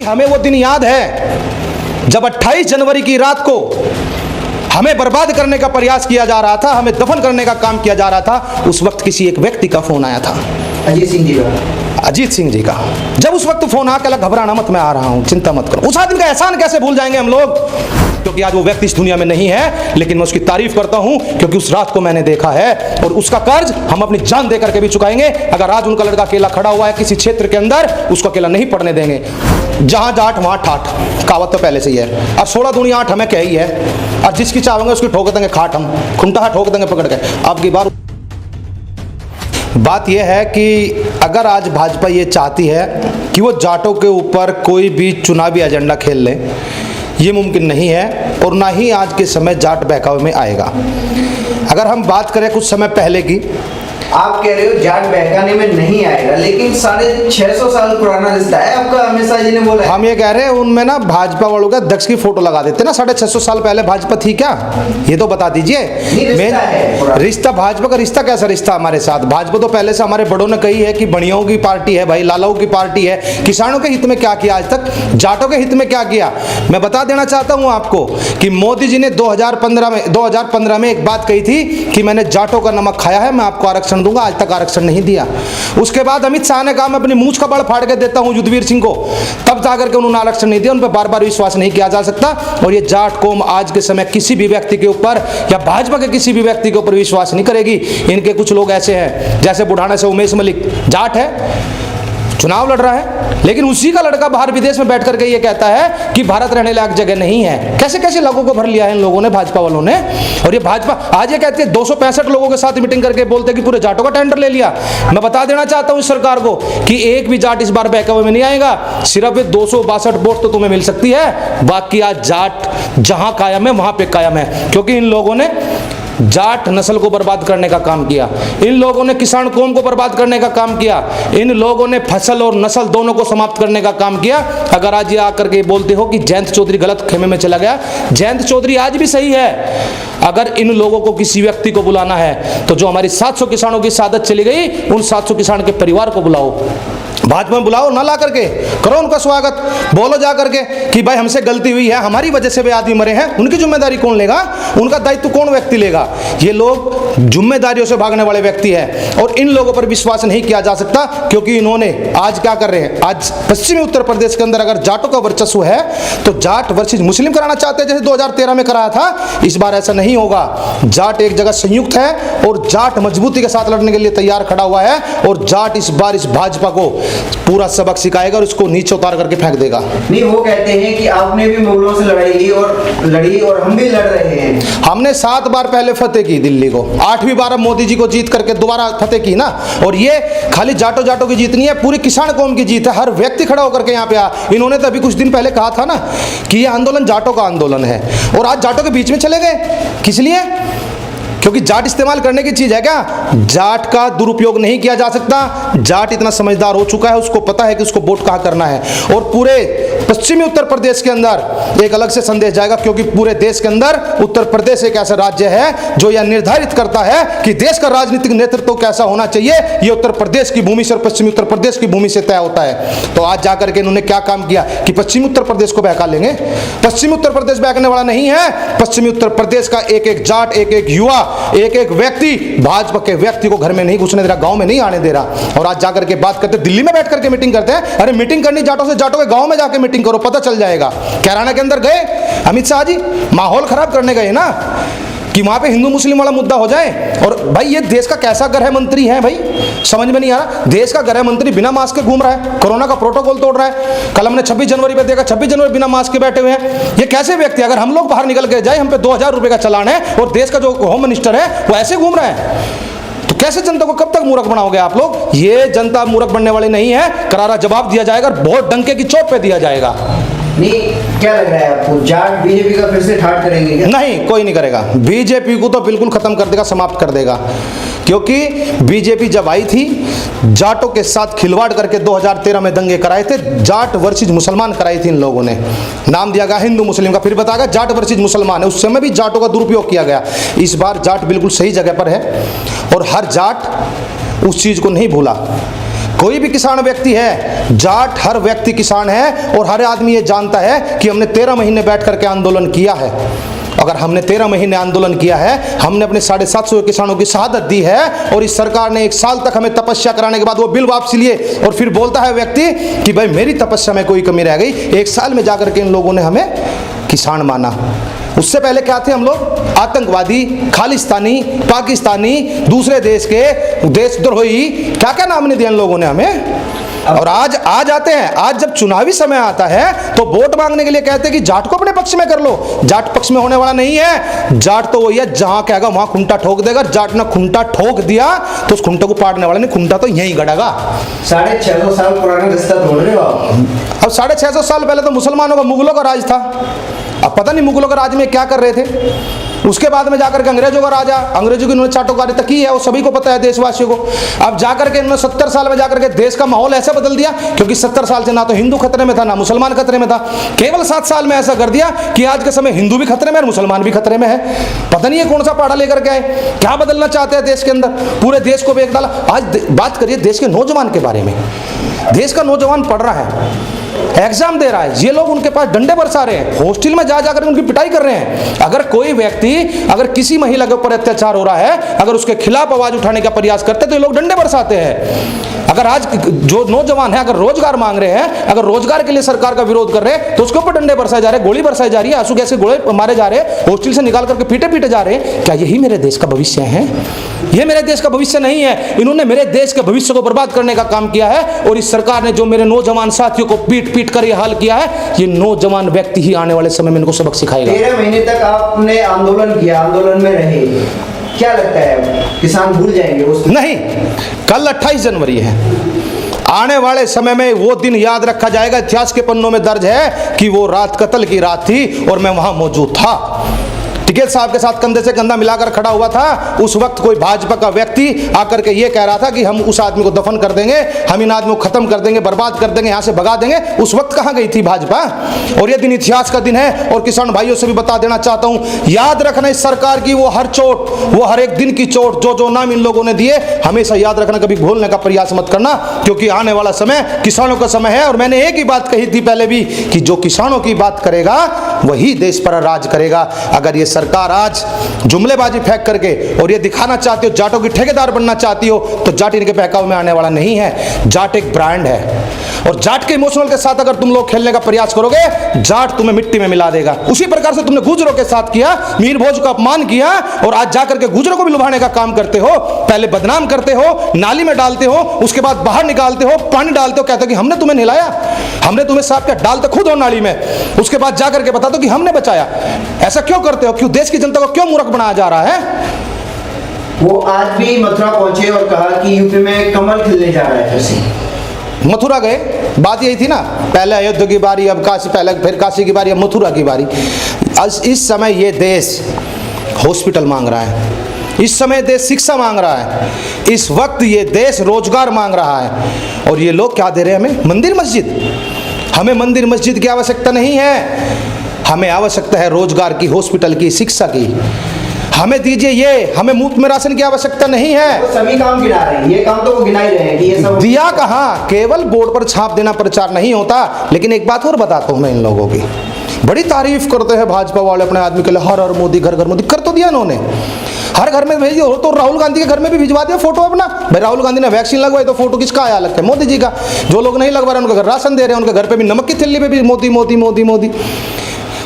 हमें वो दिन याद है जब 28 जनवरी की रात को हमें बर्बाद करने का प्रयास किया जा रहा था, हमें दफन करने का काम किया जा रहा था। उस वक्त किसी एक व्यक्ति का फोन आया था, अजीत सिंह जी का। जब उस वक्त फोन आकर लगा, घबराना मत, मैं आ रहा हूं, चिंता मत करो। उस आदमी का एहसान कैसे भूल जाएंगे हम लोग, क्योंकि आज वो व्यक्ति इस दुनिया में नहीं है, लेकिन मैं उसकी तारीफ करता हूं क्योंकि उस रात को मैंने देखा है और उसका कर्ज हम अपनी जान देकर के भी चुकाएंगे। अगर आज उनका लड़का अकेला खड़ा हुआ है किसी क्षेत्र के अंदर, उसको अकेला नहीं पड़ने देंगे। जहां जाट वहां ठाठ, कहावत तो पहले से ही है। और 16 दूनी 8 हमें कही है, और जिसकी चाहेंगे उसकी ठोक देंगे खाट, हम खुमटा ठोक देंगे पकड़ के। अब की बात यह है कि अगर आज भाजपा ये चाहती है कि वो जाटों के ऊपर कोई भी चुनावी एजेंडा खेल ले, ये मुमकिन नहीं है और ना ही आज के समय जाट बहकावे में आएगा। अगर हम बात करें कुछ समय पहले की, आप कह रहे हो जाट बहकाने में नहीं आएगा, लेकिन 650 साल पुराना रिश्ता है आपका, अमित शाह जी ने बोला है। हम ये कह रहे हैं उनमें ना भाजपा वालों का दक्ष की फोटो लगा देते ना। 650 साल पहले भाजपा थी क्या, ये तो बता दीजिए। रिश्ता भाजपा का रिश्ता कैसा रिश्ता हमारे साथ? भाजपा तो पहले से हमारे बड़ों ने कही है कि बणियों की पार्टी है भाई, लालाओं की पार्टी है। किसानों के हित में क्या किया आज तक, जाटों के हित में क्या किया? मैं बता देना चाहता हूं आपको कि मोदी जी ने 2015 में एक बात कही थी कि मैंने जाटों का नमक खाया है, मैं आपको आरक्षण दूंगा। आज तक आरक्षण नहीं दिया। उसके बाद अमित शाह ने कहा मैं अपनी मूंछ का बल फाड़ के देता हूं युद्धवीर सिंह को, तब जाकर के उन्होंने आरक्षण नहीं दिया। उन पर बार बार विश्वास नहीं किया जा सकता। और ये जाट कौम आज के समय किसी भी व्यक्ति के ऊपर या भाजपा के किसी भी व्यक्ति के ऊपर विश्वास नहीं करेगी। इनके कुछ लोग ऐसे हैं, जैसे बुढ़ाना से उमेश मलिक जाट है, चुनाव लड़ रहा है, लेकिन उसी का लड़का बाहर विदेश में बैठ करके ये कहता है कि भारत रहने लायक जगह नहीं है। कैसे कैसे लोगों को भर लिया है इन लोगों ने, भाजपा वालों ने। और ये भाजपा आज ये कहती है 265 लोगों के साथ मीटिंग करके बोलते कि पूरे जाटों का टेंडर ले लिया। मैं बता देना चाहता हूं इस सरकार को कि एक भी जाट इस बार बहकावे में नहीं आएगा। सिर्फ 262 वोट तो तुम्हें मिल सकती है, बाकी आज जाट जहां कायम है वहां पे कायम है। क्योंकि इन लोगों ने जाट नस्ल को बर्बाद करने का काम किया, इन लोगों ने किसान कौम को बर्बाद करने का काम किया, इन लोगों ने फसल और नस्ल दोनों को समाप्त करने का काम किया। अगर आज ये आकर के बोलते हो कि जयंत चौधरी गलत खेमे में चला गया, जयंत चौधरी आज भी सही है। अगर इन लोगों को किसी व्यक्ति को बुलाना है तो जो हमारी 700 किसानों की शहादत चली गई, उन 700 किसान के परिवार को बुलाओ, भाजपा में बुलाओ, ना ला करके करो उनका स्वागत। बोलो जा करके कि भाई हमसे गलती हुई है, हमारी वजह से वे आदमी मरे हैं, उनकी जिम्मेदारी कौन लेगा, उनका दायित्व कौन व्यक्ति लेगा? ये लोग जिम्मेदारियों से भागने वाले व्यक्ति हैं और इन लोगों पर विश्वास नहीं किया जा सकता। क्योंकि इन्होंने आज क्या कर रहे हैं, आज पश्चिमी उत्तर प्रदेश के अंदर अगर जाटों का वर्चस्व है तो जाट वर्सेस मुस्लिम कराना चाहते हैं, जैसे 2013 में कराया था। इस बार ऐसा नहीं होगा। जाट एक जगह संयुक्त है और जाट मजबूती के साथ लड़ने के लिए तैयार खड़ा हुआ है और जाट इस बार इस भाजपा को पूरा सबक सिखाएगा और उसको नीचे उतार करके फेंक देगा। नहीं, वो कहते हैं कि आपने भी मुगलों से लड़ी और हम भी लड़ रहे हैं। हमने 7 बार पहले फतेह की दिल्ली को, 8वीं बार मोदी जी को जीत करके दोबारा फतेह की ना। और ये खाली जाटों की जीत नहीं है, पूरी किसान कौम की जीत है। हर व्यक्ति खड़ा होकर के यहाँ पे आ। इन्होंने तो अभी कुछ दिन पहले कहा था ना कि ये आंदोलन जाटों का आंदोलन है, और आज जाटों के बीच में चले गए। किस लिए? क्योंकि जाट इस्तेमाल करने की चीज है क्या? जाट का दुरुपयोग नहीं किया जा सकता। जाट इतना समझदार हो चुका है, उसको पता है कि उसको वोट कहां करना है। और पूरे पश्चिमी उत्तर प्रदेश के अंदर एक अलग से संदेश जाएगा, क्योंकि पूरे देश के अंदर उत्तर प्रदेश एक ऐसा राज्य है जो यह निर्धारित करता है कि देश का राजनीतिक नेतृत्व कैसा होना चाहिए। यह उत्तर प्रदेश की भूमि से और पश्चिमी उत्तर प्रदेश की भूमि से तय होता है। तो आज जाकर के इन्होंने क्या काम किया कि पश्चिमी उत्तर प्रदेश को बहका लेंगे। पश्चिमी उत्तर प्रदेश बहकने वाला नहीं है। पश्चिमी उत्तर प्रदेश का एक एक जाट, एक एक युवा, एक एक व्यक्ति भाजपा के व्यक्ति को घर में नहीं घुसने दे रहा, गांव में नहीं आने दे रहा। और आज जाकर के बात करते, दिल्ली में बैठ करके मीटिंग करते हैं। अरे मीटिंग करनी जाटों से, जाटों के गांव में जाकर मीटिंग करो, पता चल जाएगा। कैराना के अंदर गए अमित शाह जी, माहौल खराब करने गए ना कि वहां पे हिंदू मुस्लिम वाला मुद्दा हो जाए। और भाई ये देश का कैसा गृह मंत्री है भाई, समझ में नहीं आ रहा। देश का गृह मंत्री बिना मास्क के घूम रहा है, कोरोना का प्रोटोकॉल तोड़ रहा है। कल हमने 26 जनवरी पे देखा, 26 जनवरी बिना मास्क के बैठे हुए हैं। ये कैसे व्यक्ति, अगर हम लोग बाहर निकल के जाए, हम पे 2000 रुपए का चालान है और देश का जो होम मिनिस्टर है वो ऐसे घूम रहा है, तो कैसे जनता को कब तक मूर्ख बनाओगे आप लोग? ये जनता मूर्ख बनने वाली नहीं है। करारा जवाब दिया जाएगा, बहुत डंके की चोट पे दिया जाएगा। नहीं, क्या लग रहा है आपको, जाट बीजेपी का फिर से ठाट करेंगे क्या? नहीं, कोई नहीं करेगा। बीजेपी को तो बिल्कुल खत्म कर देगा, समाप्त कर देगा। क्योंकि बीजेपी जब आई थी, जाटों के साथ खिलवाड़ करके 2013 में दंगे कराए थे। जाट वर्सेस मुसलमान कराई थी इन लोगों ने, नाम दिया गया हिंदू मुस्लिम का, फिर बताया जाट वर्सेस मुसलमान है। उस समय भी जाटों का दुरुपयोग किया गया। इस बार जाट बिल्कुल सही जगह पर है और हर जाट उस चीज को नहीं भूला। कोई भी किसान व्यक्ति है, जाट हर व्यक्ति किसान है और हर आदमी ये जानता है कि हमने 13 महीने बैठ करके आंदोलन किया है। अगर हमने 13 महीने आंदोलन किया है, हमने अपने 750 किसानों की शहादत दी है और इस सरकार ने 1 साल तक हमें तपस्या कराने के बाद वो बिल वापसी लिए और फिर बोलता है व्यक्ति कि भाई मेरी तपस्या में कोई कमी रह गई। 1 साल में जाकर के इन लोगों ने हमें किसान माना। उससे पहले क्या थे हम लोग? आतंकवादी, खालिस्तानी, पाकिस्तानी, दूसरे देश के देशद्रोही, क्या क्या नाम नहीं दिया इन लोगों ने हमें। और आज आते हैं, आज जब चुनावी समय आता है तो वोट मांगने के लिए कहते हैं कि जाट को अपने पक्ष में कर लो। जाट पक्ष में होने वाला नहीं है। जाट तो वही है जहां कहेगा वहां खुंटा ठोक देगा। जाट ने खुंटा ठोक दिया तो उस खुंटे को पाड़ने वाला नहीं, खुंटा तो यहीं गड़ेगा। 650 साल पुराना रिश्ता ढूंढ रहे हो आप। अब 650 साल पहले तो मुसलमानों का, मुगलों का राज था। अब पता नहीं मुगलों का राज में क्या कर रहे थे। उसके बाद में जाकर के अंग्रेजों का राजा, अंग्रेजों की उन्होंने चाटोकारिता की है, वो सभी को पता है देशवासियों को। अब जाकर के इन्होंने 70 साल में जाकर के देश का माहौल ऐसा बदल दिया, क्योंकि 70 साल से ना तो हिंदू खतरे में था ना मुसलमान खतरे में था। केवल 7 साल में ऐसा कर दिया कि आज के समय हिंदू भी खतरे में और मुसलमान भी खतरे में है। पता नहीं है कौन सा पहाड़ा लेकर के आए, क्या बदलना चाहते हैं देश के अंदर, पूरे देश को बेच डाला। आज बात करिए देश के नौजवान के बारे में। देश का नौजवान पढ़ रहा है, एग्जाम दे रहा है, ये लोग उनके पास डंडे बरसा रहे हैं, हॉस्टल में जा जाकर उनकी पिटाई कर रहे हैं। अगर कोई व्यक्ति, अगर किसी महिला के ऊपर अत्याचार हो रहा है, अगर उसके खिलाफ आवाज उठाने का प्रयास करते हैं तो ये लोग डंडे बरसाते हैं। अगर आज जो नौजवान है अगर रोजगार मांग रहे हैं, अगर रोजगार के लिए सरकार का विरोध कर रहे हैं तो उसके ऊपर डंडे बरसाए जा रहे हैं, गोली बरसाई जा रही है, आंसू गैस के गोले मारे जा रहे हैं, हॉस्टल से निकाल करके पीटे जा रहे हैं। क्या यही मेरे देश का भविष्य है? ये मेरे देश का भविष्य नहीं है। इन्होंने मेरे देश के भविष्य को बर्बाद करने का काम किया है और इस सरकार ने जो मेरे नौजवान साथियों को पीट कर ये हाल किया है, ये नौजवान व्यक्ति ही आने वाले समय में इनको सबक सिखाएगा। 13 महीने तक आपने आंदोलन किया, आंदोलन में रहे, क्या लगता है किसान भूल जाएंगे उस? नहीं, कल 28 जनवरी है। आने वाले समय में वो दिन याद रखा जाएगा। इतिहास के पन्नों में दर्ज है कि वो रात कत्ल की रात थी और मैं वहां मौजूद था। टिकैत साहब के साथ कंधे से कंधा मिलाकर खड़ा हुआ था। उस वक्त कोई भाजपा का व्यक्ति आकर के ये कह रहा था कि हम उस आदमी को दफन कर देंगे, हम इन आदमियों को खत्म कर देंगे, बर्बाद कर देंगे, यहाँ से भगा देंगे। उस वक्त कहाँ गई थी भाजपा? और ये दिन इतिहास का दिन है और किसान भाइयों से भी बता देना चाहता हूँ, याद रखना इस सरकार की वो हर चोट, वो हर एक दिन की चोट, जो नाम इन लोगों ने दिए, हमेशा याद रखना, कभी भूलने का प्रयास मत करना, क्योंकि आने वाला समय किसानों का समय है। और मैंने एक ही बात कही थी पहले भी कि जो किसानों की बात करेगा वही देश पर राज करेगा। अगर ये सरकार आज जुमलेबाजी फेंक करके और ये दिखाना चाहती हो जाटों की ठेकेदार बनना चाहती हो तो जाट इनके बहकाव में आने वाला नहीं है। जाट एक ब्रांड है और जाट के इमोशनल के साथ अगर तुम लोग खेलने का प्रयास करोगे, जाट तुम्हें मिट्टी में मिला देगा। उसी प्रकार से तुमने गुजरों के साथ किया, मीर भोज का अपमान किया और आज जाकर के गुजरों को भी लुभाने का काम करते हो। पहले बदनाम करते हो, नाली में डालते हो, उसके बाद बाहर निकालते हो, पानी डालते हो, कहते हो कि हमने तुम्हें नहलाया, हमने तुम्हें साफ किया, डालते खुद हो नाली में, उसके बाद जाकर के बता दो कि हमने बचाया। ऐसा क्यों करते हो? क्यों देश की जनता को क्यों मूर्ख बनाया जा रहा है? वो आज भी मथुरा पहुंचे और कहा कि यूपी में कमल खिलने जा रहा है फिर से। मथुरा गए, बात यही थी ना, पहले अयोध्या की बारी, अब काशी, पहले फिर काशी की बारी, अब मथुरा की बारी। आज इस समय ये देश हॉस्पिटल मांग रहा है, इस समय देश शिक्षा मांग रहा है, इस वक्त ये देश रोजगार मांग रहा है। और ये लोग क्या दे रहे हैं हमें? मंदिर मस्जिद। हमें मंदिर मस्जिद की आवश्यकता नहीं है, हमें आवश्यकता है रोजगार की, हॉस्पिटल की, शिक्षा की। हमें दीजिए ये, हमें मुफ्त में राशन की आवश्यकता नहीं है। वो सभी काम गिना रहे हैं, ये काम तो वो गिना ही रहे हैं कि ये सब दिया कहाँ? केवल बोर्ड पर छाप देना प्रचार नहीं होता। लेकिन एक बात और बताता हूँ मैं इन लोगों की, बड़ी तारीफ करते हैं भाजपा वाले अपने आदमी के लिए, हर हर मोदी, घर घर मोदी। कर तो दिया उन्होंने, हर घर में भेजिए। तो राहुल गांधी के घर में भी भिजवा दिया फोटो अपना। भाई राहुल गांधी ने वैक्सीन लगवाई तो फोटो किसका आया? अलग है मोदी जी का। जो लोग नहीं लगवा रहे उनके घर राशन दे रहे हैं, उनके घर पे भी नमक की थैली पे भी मोदी मोदी मोदी मोदी।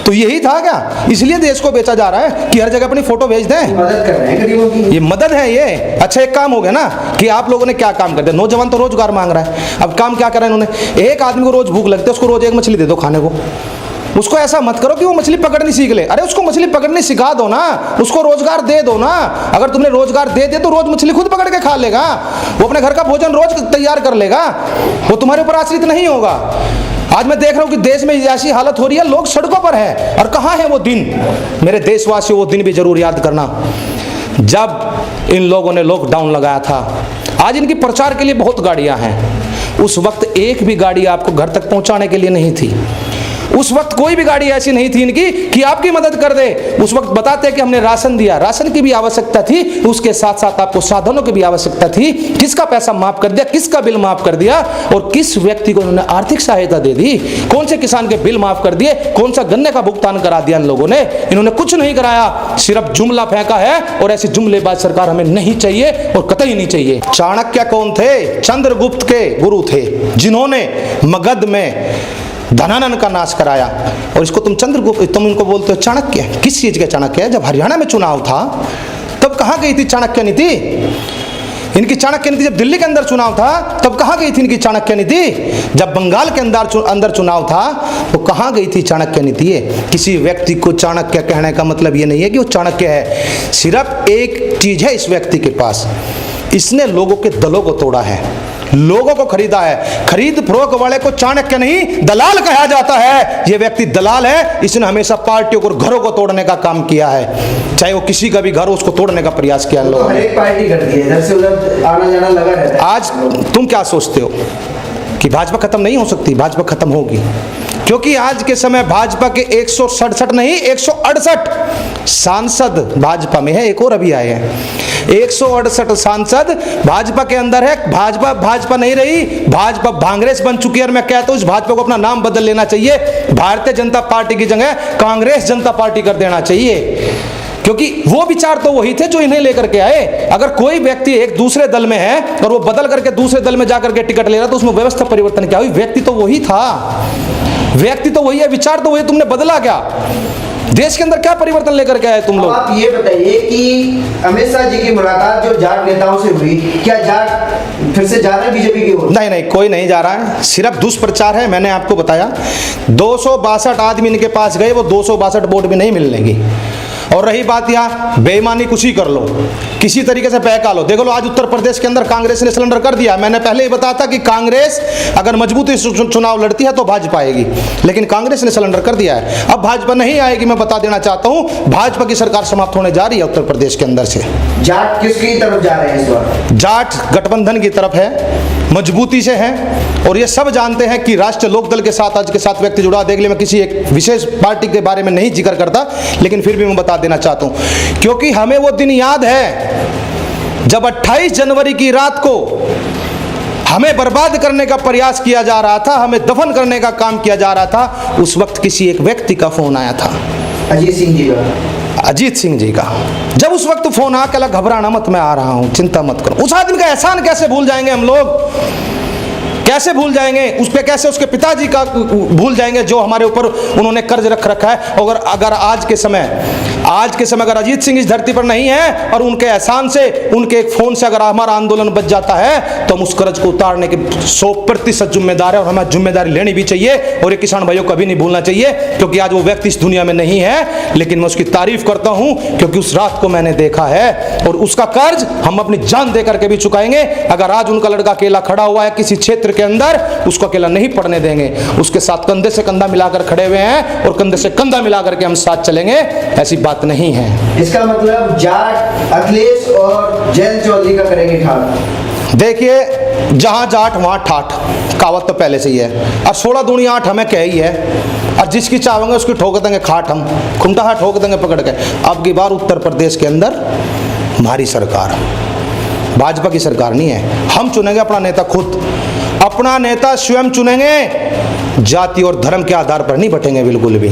तो यही था क्या? इसलिए देश को बेचा जा रहा है कि हर जगह अपनी फोटो भेज दें। मदद कर रहे हैं गरीबों की, ये मदद है ये। अच्छा एक काम हो गया ना कि आप लोगों ने क्या काम कर दिया? नौजवान तो रोजगार मांग रहा है, अब काम क्या करा इन्होंने? एक आदमी को रोज भूख लगती है, उसको रोज एक मछली दे दो खाने को। उसको ऐसा मत करो कि वो मछली पकड़नी सीख ले। अरे उसको मछली पकड़नी सिखा दो ना, उसको रोजगार दे दो ना। अगर तुमने रोजगार दे दिया तो रोज मछली खुद पकड़ के खा लेगा, वो अपने घर का भोजन रोज तैयार कर लेगा, वो तुम्हारे ऊपर आश्रित नहीं होगा। आज मैं देख रहा हूं कि देश में ऐसी हालत हो रही है, लोग सड़कों पर हैं। और कहां है वो दिन? मेरे देशवासियों, वो दिन भी जरूर याद करना जब इन लोगों ने लॉकडाउन लगाया था। आज इनकी प्रचार के लिए बहुत गाड़ियां हैं, उस वक्त एक भी गाड़ी आपको घर तक पहुंचाने के लिए नहीं थी। उस वक्त कोई भी गाड़ी ऐसी नहीं थी इनकी कि आपकी मदद कर दे। उस वक्त बताते कि हमने राशन दिया, राशन की भी आवश्यकता थी, उसके साथ साथ आपको साधनों की भी आवश्यकता थी। किसका पैसा माफ कर दिया, किसका बिल माफ कर दिया और किस व्यक्ति को उन्होंने आर्थिक सहायता दे दी? कौन से किसान के बिल माफ कर दिए, कौन सा गन्ने का भुगतान करा दिया इन लोगों ने? इन्होंने कुछ नहीं कराया, सिर्फ जुमला फेंका है और ऐसी जुमलेबाज सरकार हमें नहीं चाहिए और कतई नहीं चाहिए। चाणक्य कौन थे? चंद्रगुप्त के गुरु थे, जिन्होंने मगध में धनानन का नाश कराया। और इसको तुम चंद्रगुप्त, तुम इनको बोलते हो चाणक्य। किस चीज के चाणक्य? जब हरियाणा में चुनाव था तब कहां गई थी चाणक्य नीति? इनकी चाणक्य नीति जब दिल्ली के अंदर चुनाव था तब कहां गई थी इनकी चाणक्य नीति? जब बंगाल के अंदर चुनाव था तो कहां गई थी चाणक्य नीति? किसी व्यक्ति को चाणक्य कहने का मतलब यह नहीं है कि वो चाणक्य है। सिर्फ एक चीज है इस व्यक्ति के पास, इसने लोगों के दलों को तोड़ा है, लोगों को खरीदा है। खरीद फरोख्त वाले को चाणक्य नहीं दलाल कहा जाता है। यह व्यक्ति दलाल है, इसने हमेशा पार्टियों को, घरों को तोड़ने का काम किया है। चाहे वो किसी का भी घर हो, उसको तोड़ने का प्रयास किया लोगों ने। हर एक पार्टी करती है, इधर से उधर आना जाना लगा रहता है। आज तुम क्या सोचते हो कि भाजपा खत्म नहीं हो सकती? भाजपा खत्म होगी, क्योंकि आज के समय भाजपा के 167 नहीं 168 सांसद भाजपा में है। एक और अभी आए हैं, 168 सांसद भाजपा के अंदर है। भाजपा नहीं रही, भाजपा कांग्रेस बन चुकी है। और मैं कहता हूं इस भाजपा को अपना नाम बदल लेना चाहिए, भारतीय जनता पार्टी की जगह कांग्रेस जनता पार्टी कर देना चाहिए, क्योंकि वो विचार तो वही थे जो इन्हें लेकर के आए। अगर कोई व्यक्ति एक दूसरे दल में है और वो बदल करके दूसरे दल में जाकर के टिकट ले रहा तो उसमें व्यवस्था परिवर्तन क्या हुई? व्यक्ति तो वही था, व्यक्ति तो वही है, विचार तो वही, तुमने बदला क्या? देश के अंदर क्या परिवर्तन लेकर के आए तुम लोग? आप ये बताइए कि अमित शाह जी की मुलाकात जो जाट नेताओं से हुई, क्या जाट फिर से जा रहे हैं बीजेपी की ओर? नहीं नहीं, कोई नहीं जा रहा है, सिर्फ दुष्प्रचार है। मैंने आपको बताया 262 आदमी इनके पास गए, वो 262 वोट भी नहीं मिलने की। और रही बात यहाँ बेईमानी कुछ ही कर लो, किसी तरीके से बहका लो। देखो लो आज उत्तर प्रदेश के अंदर कांग्रेस ने सिलेंडर कर दिया। मैंने पहले ही बताया था कि कांग्रेस अगर मजबूती से चुनाव लड़ती है तो भाजपा आएगी, लेकिन कांग्रेस ने सिलेंडर कर दिया है। अब भाजपा नहीं आएगी, मैं बता देना चाहता हूं, भाजपा की सरकार समाप्त होने जा रही है उत्तर प्रदेश के अंदर से। जाट किसकी तरफ जा रहे हैं इस बार? जाट गठबंधन की तरफ है, मजबूती से है। और ये सब जानते हैं कि राष्ट्रीय लोकदल के साथ आज के साथ व्यक्ति जुड़ा। देख ले, मैं किसी एक विशेष पार्टी के बारे में नहीं जिक्र करता, लेकिन फिर भी मैं बता देना चाहता हूं, क्योंकि हमें वो दिन याद है जब 28 जनवरी की रात को हमें बर्बाद करने का प्रयास किया जा रहा था, हमें दफन करने का काम किया जा रहा था। उस वक्त किसी एक व्यक्ति का फोन आया था, अजीत सिंह जी का। अजीत सिंह जी का। जब उस वक्त फोन आ के घबराना मत, मैं आ रहा हूं, चिंता मत करो। उस आदमी का एहसान कैसे भूल जाएंगे हम लोग? कैसे भूल जाएंगे उस पे? कैसे उसके पिताजी का भूल जाएंगे जो हमारे ऊपर उन्होंने कर्ज रख रखा है? अगर आज के समय अगर अजीत सिंह इस धरती पर नहीं है और उनके एहसान से, उनके एक फोन से अगर हमारा आंदोलन बच जाता है तो हम उस कर्ज को उतारने के 100% जिम्मेदार है और हमें जिम्मेदारी लेनी भी चाहिए। और ये किसान भाइयों को कभी नहीं भूलना चाहिए, क्योंकि आज वो व्यक्ति इस दुनिया में नहीं है, लेकिन मैं उसकी तारीफ करता हूं क्योंकि उस रात को मैंने देखा है और उसका कर्ज हम अपनी जान दे करके भी चुकाएंगे। अगर आज उनका लड़का अकेला खड़ा हुआ है किसी क्षेत्र के अंदर, उसको अकेला नहीं पड़ने देंगे, उसके साथ कंधे से कंधा मिलाकर खड़े हुए हैं और कंधे से कंधा मिलाकर के हम साथ चलेंगे। ऐसी बात नहीं है। इसका मतलब जाट अखिलेश और जयंत चौधरी का करेंगे ठाठ। देखिए, जहां जाट वहां ठाठ, कहावत तो पहले से ही है। और 16 दूनी 8 हमें कह ही है, और जिसकी चाहेंगे उसकी ठोक देंगे खाट, हम खुंटा ठोक देंगे पकड़ के। अब की बार उत्तर प्रदेश के अंदर हमारी सरकार, भाजपा की सरकार नहीं है। हम चुनेंगे अपना नेता खुद, अपना नेता स्वयं चुनेंगे, जाति और धर्म के आधार पर नहीं बटेंगे बिल्कुल भी।